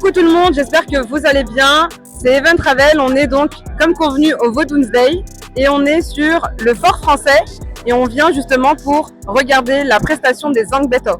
Coucou tout le monde, j'espère que vous allez bien. C'est Even Travel, on est donc comme convenu au Vodun's Day et on est sur le fort français et on vient justement pour regarder la prestation des Zang Beto.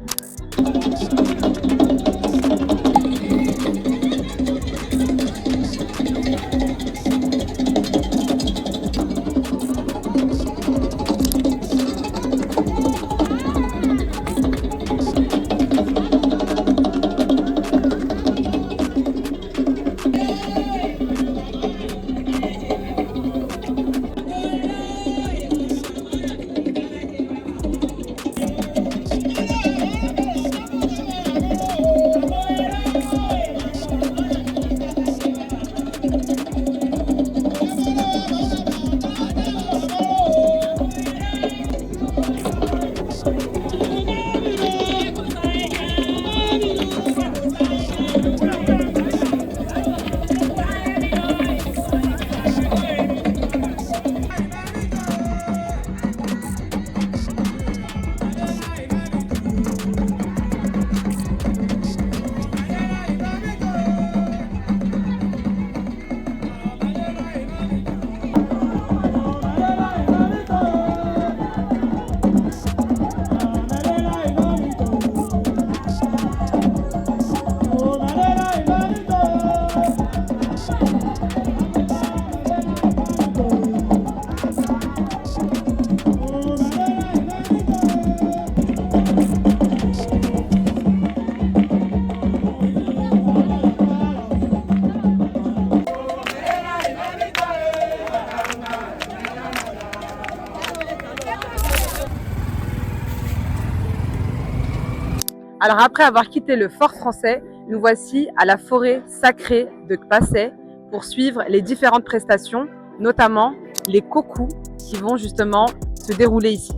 Alors après avoir quitté le fort français, nous voici à la forêt sacrée de Kpasset pour suivre les différentes prestations, notamment les kokou qui vont justement se dérouler ici.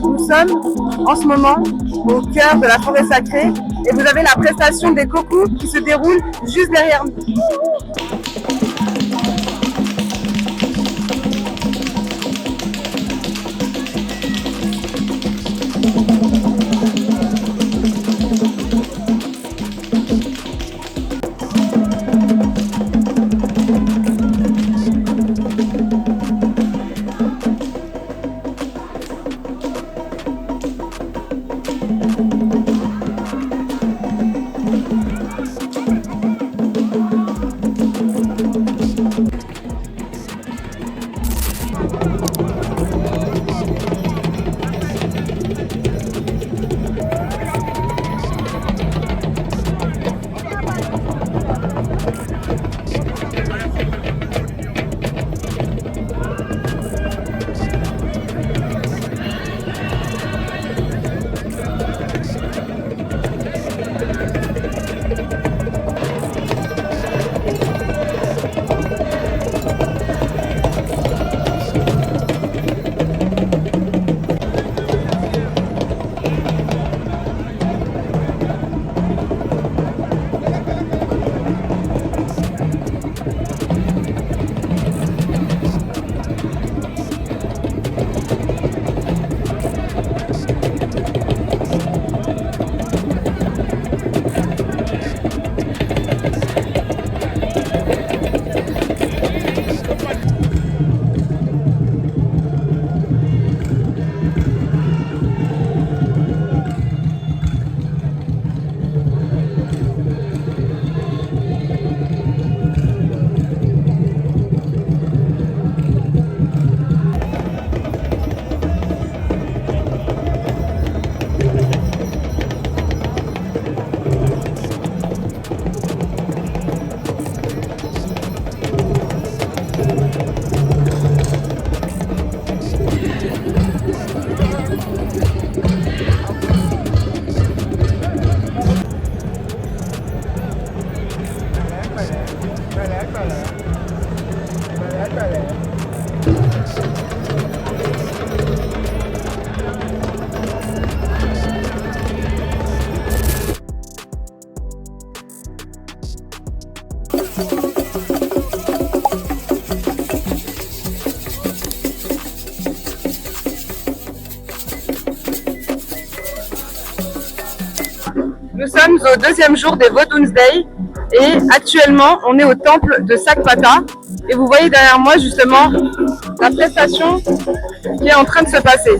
Nous sommes en ce moment au cœur de la forêt sacrée et vous avez la prestation des kokou qui se déroule juste derrière nous. Nous sommes au deuxième jour des Vodouns Day et actuellement on est au temple de Sakpata et vous voyez derrière moi justement la prestation qui est en train de se passer.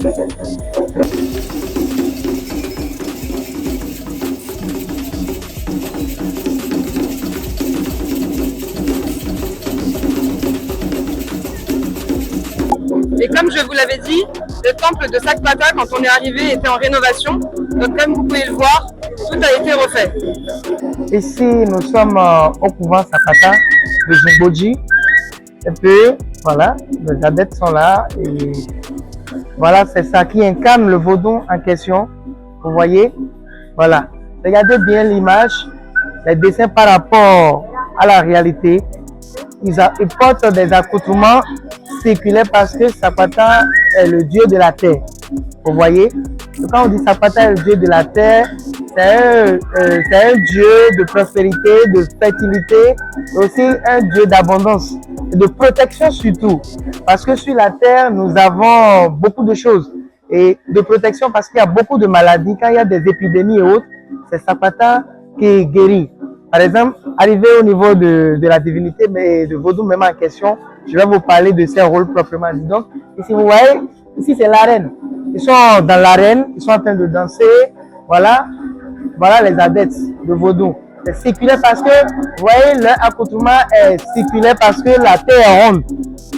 Et comme je vous l'avais dit, le temple de Sakpata, quand on est arrivé, était en rénovation. Donc comme vous pouvez le voir, tout a été refait. Ici, nous sommes au couvent Sakpata de Jumboji. Et puis, voilà, les adeptes sont là. Et voilà, c'est ça qui incarne le vaudou en question. Vous voyez, voilà. Regardez bien l'image, les dessins par rapport à la réalité. Ils portent des accoutrements séculaires parce que Sakpata est le dieu de la terre. Vous voyez? Quand on dit Sakpata est le dieu de la terre, c'est un dieu de prospérité, de fertilité, mais aussi un dieu d'abondance, de protection surtout. Parce que sur la terre, nous avons beaucoup de choses. Et de protection parce qu'il y a beaucoup de maladies. Quand il y a des épidémies et autres, c'est Sakpata qui guérit. Par exemple, arrivé au niveau de la divinité, mais de vaudou même en question, je vais vous parler de ses rôles proprement dit. Donc, ici, vous voyez, ici c'est l'arène. Ils sont dans l'arène, ils sont en train de danser. Voilà, voilà les adeptes de vaudou. C'est séculaire parce que, vous voyez, leur accoutrement est séculaire parce que la terre est ronde.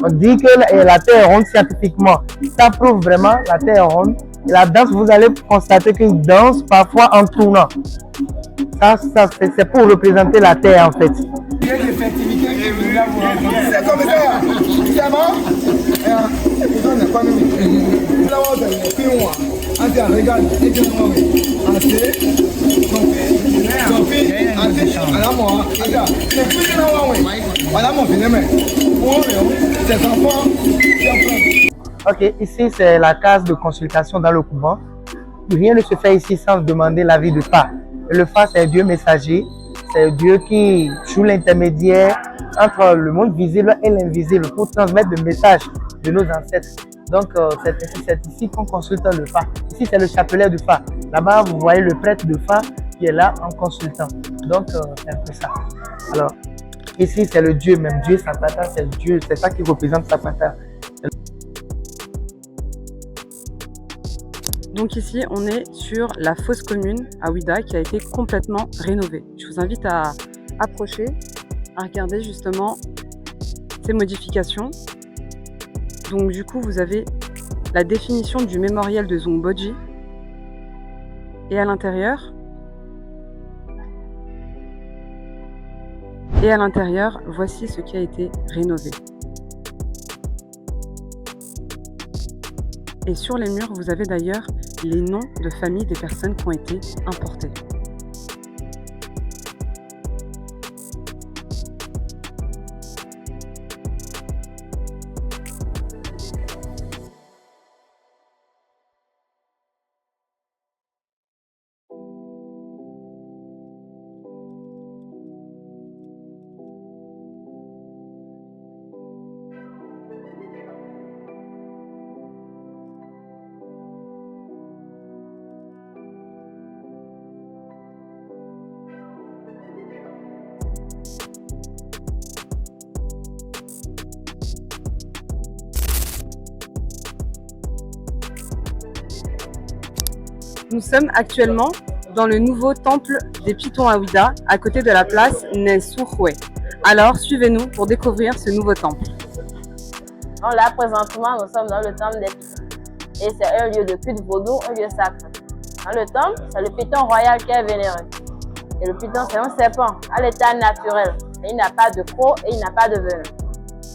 On dit que la terre est ronde scientifiquement. Ça prouve vraiment la terre est ronde. Et la danse, vous allez constater qu'ils dansent parfois en tournant. Ça c'est pour représenter la terre en fait. C'est comme ça. Évidemment, on n'a pas mis. Là, on a fait un peu de regarde. Et puis, on a Ok, ici c'est la case de consultation dans le couvent. Rien ne se fait ici sans demander l'avis de Fa. Le Fa, c'est un Dieu messager, c'est un Dieu qui joue l'intermédiaire entre le monde visible et l'invisible pour transmettre le message de nos ancêtres. Donc, c'est ici qu'on consulte le Fa. Ici, c'est le chapelet de Fa. Là-bas, vous voyez le prêtre de Fa qui est là en consultant. Donc, c'est un peu ça. Alors, ici, c'est le Dieu même. Dieu Sakpata, c'est le Dieu. C'est ça qui représente Sakpata. Donc ici, on est sur la fosse commune à Ouida qui a été complètement rénovée. Je vous invite à approcher, à regarder justement ces modifications. Donc du coup, vous avez la définition du mémorial de Zumboji. Et à l'intérieur, voici ce qui a été rénové. Et sur les murs, vous avez d'ailleurs les noms de famille des personnes qui ont été importées. Nous sommes actuellement dans le nouveau temple des Pitons à Ouida, à côté de la place Nesouhoué. Alors, suivez-nous pour découvrir ce nouveau temple. Donc là, présentement, nous sommes dans le temple des Pitons. Et c'est un lieu de culte vaudou, un lieu sacré. Dans le temple, c'est le Piton royal qui est vénéré. Et le Piton, c'est un serpent à l'état naturel. Et il n'a pas de croc et il n'a pas de venin.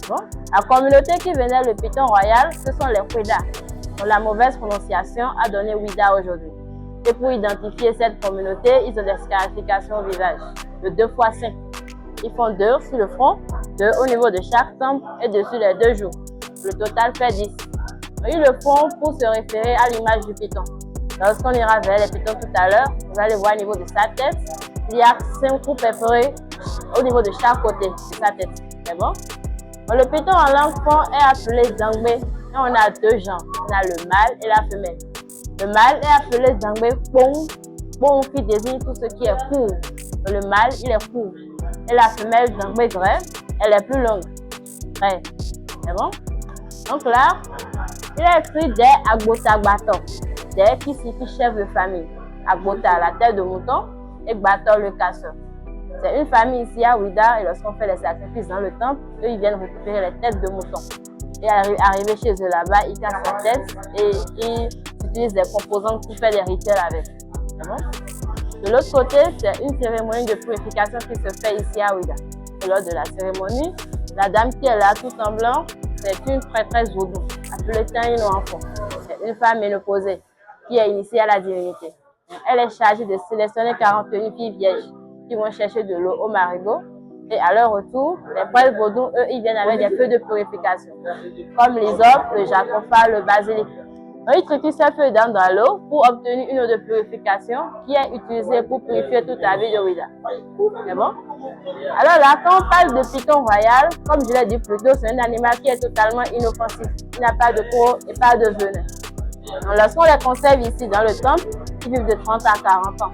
Bon. La communauté qui vénère le Piton royal, ce sont les Ouida. Donc la mauvaise prononciation a donné Ouida aujourd'hui. Et pour identifier cette communauté, ils ont des scarifications au visage de 2 fois 5. Ils font 2 sur le front, 2 au niveau de chaque temple et dessus les 2 joues. Le total fait 10. Ils le font pour se référer à l'image du python. Lorsqu'on ira vers les pythons tout à l'heure, vous allez voir au niveau de sa tête, il y a 5 coups perforés au niveau de chaque côté de sa tête. C'est bon? Le python en langue fond est appelé Zangbe. Et on a 2 genres. On a le mâle et la femelle. Le mâle est appelé Zangbe Pong Bonfi désigne tout ce qui est court. Le mâle, il est court. Et la femelle d'Angbegre, elle est plus longue. Ouais. C'est bon? Donc là, il a écrit des Agbotagbator, des qui signifie chef de famille. Agbota, la tête de mouton, et Gbator, le casseur. C'est une famille ici à Ouida, et lorsqu'on fait les sacrifices dans le temple, eux, ils viennent récupérer les têtes de mouton. Et arrivé chez eux là-bas, ils cassent la tête et ils utilisent des composants pour faire des rituels avec. C'est bon? De l'autre côté, c'est une cérémonie de purification qui se fait ici à Ouida. Et lors de la cérémonie, la dame qui est là tout en blanc, c'est une prêtresse vaudou, appelée Taïno Enfant. C'est une femme ménopausée qui est initiée à la divinité. Elle est chargée de sélectionner 41 filles vierges qui vont chercher de l'eau au marigot. Et à leur retour, les prêtres vaudous, eux, ils viennent avec des feux de purification, comme l'hysope, le jacopha, le basilic. Donc, ils traitent ces feux dans l'eau pour obtenir une eau de purification qui est utilisée pour purifier toute la vie de Ouida. C'est bon? Alors là, quand on parle de python royal, comme je l'ai dit plus tôt, c'est un animal qui est totalement inoffensif. Il n'a pas de peau et pas de venin. Lorsqu'on les conserve ici dans le temple, ils vivent de 30 à 40 ans.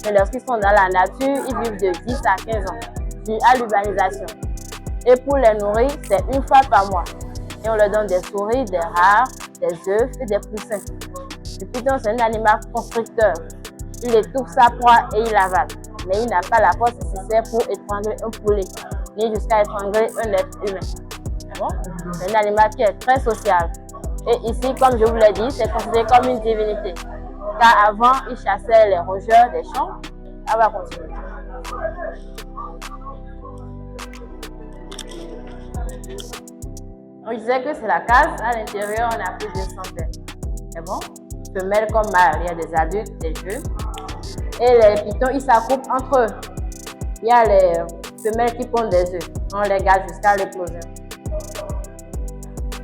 Mais lorsqu'ils sont dans la nature, ils vivent de 10 à 15 ans, dû à l'urbanisation. Et pour les nourrir, c'est une fois par mois. Et on leur donne des souris, des rats, des œufs et des poussins. Le python, c'est un animal constricteur. Il étouffe sa proie et il avale. Mais il n'a pas la force nécessaire pour étrangler un poulet, ni jusqu'à étrangler un être humain. C'est bon? C'est un animal qui est très social. Et ici, comme je vous l'ai dit, c'est considéré comme une divinité. Car avant, il chassait les rongeurs des champs. On va continuer. On disait que c'est la case. À l'intérieur, on a plus de centaines. C'est bon? Femelles comme mâles. Il y a des adultes, des jeunes. Et les pythons, ils s'accouplent entre eux. Il y a les femelles qui pondent des œufs. On les garde jusqu'à l'éclosion.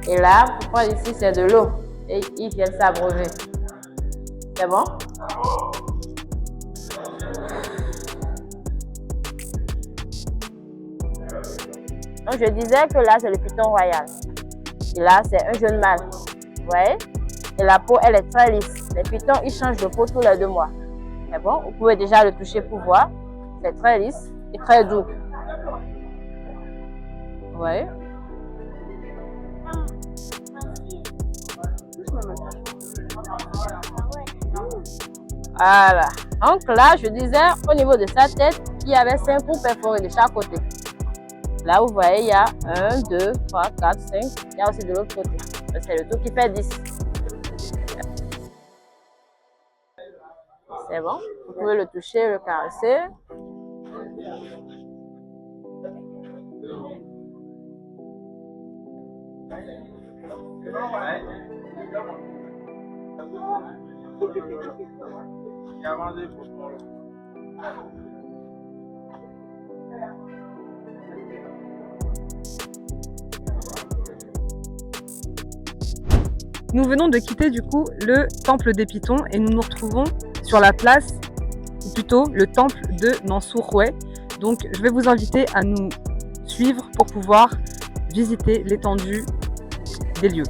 Et là, pour prendre ici, c'est de l'eau. Et ils viennent s'abreuver. C'est bon? Donc, je disais que là, c'est le python royal. Et là, c'est un jeune mâle. Vous voyez? Et la peau, elle est très lisse. Les pythons, ils changent de peau tous les 2 mois. C'est bon? Vous pouvez déjà le toucher pour voir. C'est très lisse et très doux. Vous voyez? Voilà. Donc là, je disais, au niveau de sa tête, il y avait 5 trous perforés de chaque côté. Là, vous voyez, il y a 1, 2, 3, 4, 5. Il y a aussi de l'autre côté. C'est le tout qui fait 10. C'est bon. Vous pouvez le toucher, le caresser. Nous venons de quitter du coup le temple des Pythons et nous nous retrouvons sur la place, ou plutôt le temple de Mansour-Rouet. Donc je vais vous inviter à nous suivre pour pouvoir visiter l'étendue des lieux.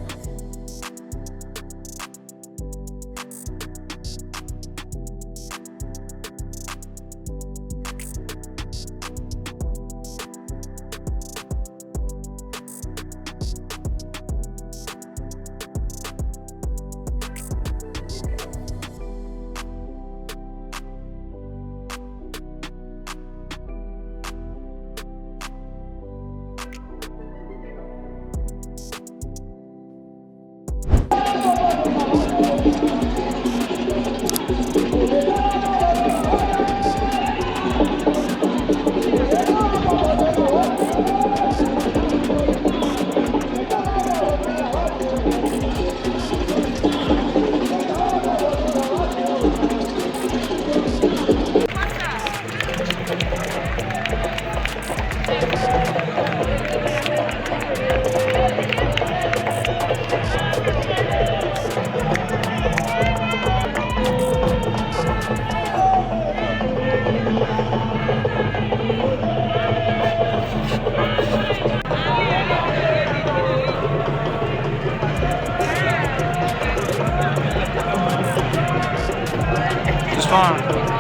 Bon.